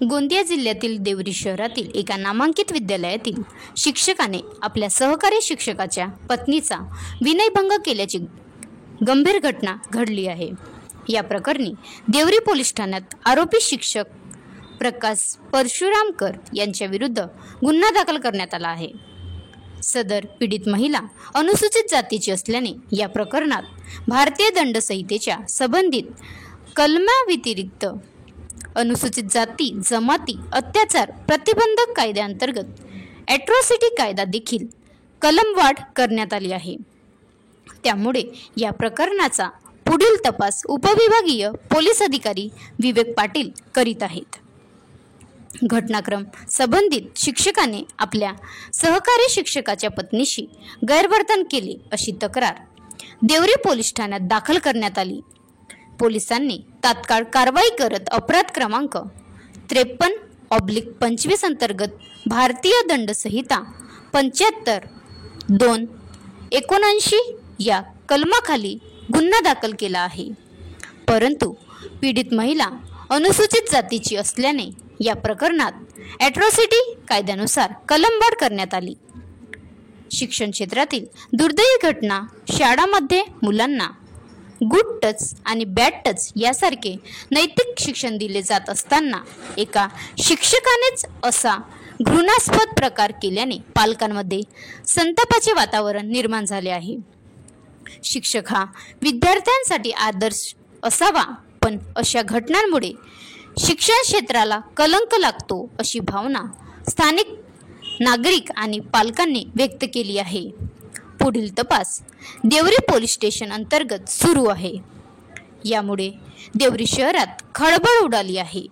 गोंदिया जिल्ह्यातील देवरी शहरातील एका नामांकित विद्यालयातील शिक्षकाने आपल्या सहकारी शिक्षकाच्या पत्नीचा विनयभंग केल्याची गंभीर घटना घडली आहे। या प्रकरणी देवरी पोलीस ठाण्यात आरोपी शिक्षक प्रकाश परशुरामकर यांच्या विरुद्ध गुन्हा दाखल करण्यात आला आहे। सदर पीडित महिला अनुसूचित जातीची असल्याने या प्रकरणात भारतीय दंड संहितेच्या संबंधित कलमाव्यतिरिक्त अनुसूचित जाती जमाती अत्याचार प्रतिबंधक कायद्याअंतर्गत ॲट्रॉसिटी कायदा देखील कलमवाढ करण्यात आली आहे। त्यामुळे या प्रकरणाचा पुढील तपास उपविभागीय पोलीस अधिकारी विवेक पाटील करीत आहेत। घटनाक्रम संबंधित शिक्षकाने आपल्या सहकारी शिक्षकाच्या पत्नीशी गैरवर्तन केले अशी तक्रार देवरी पोलीस ठाण्यात दाखल करण्यात आली। पोलिसांनी तात्काळ कारवाई करत अपराध क्रमांक 53/25 अंतर्गत भारतीय दंड संहिता 75/2/79 या कलमाखाली गुन्हा दाखल केला आहे। परंतु पीडित महिला अनुसूचित जातीची असल्याने या प्रकरणात ॲट्रॉसिटी कायद्यानुसार कलमवाढ करण्यात आली। शिक्षण क्षेत्रातील दुर्दैवी घटना शाळांमध्ये मुलांना गुड टच आणि बॅड टच यासारखे नैतिक शिक्षण दिले जात असताना एका शिक्षकानेच असा घृणास्पद प्रकार केल्याने पालकांमध्ये संतापाचे वातावरण निर्माण झाले आहे। शिक्षक हा विद्यार्थ्यांसाठी आदर्श असावा, पण अशा घटनांमुळे शिक्षण क्षेत्राला कलंक लागतो अशी भावना स्थानिक नागरिक आणि पालकांनी व्यक्त केली आहे। पुढील तपास देवरी पोलीस स्टेशन अंतर्गत सुरू आहे। यामुळे देवरी शहरात खळबळ उडाली आहे।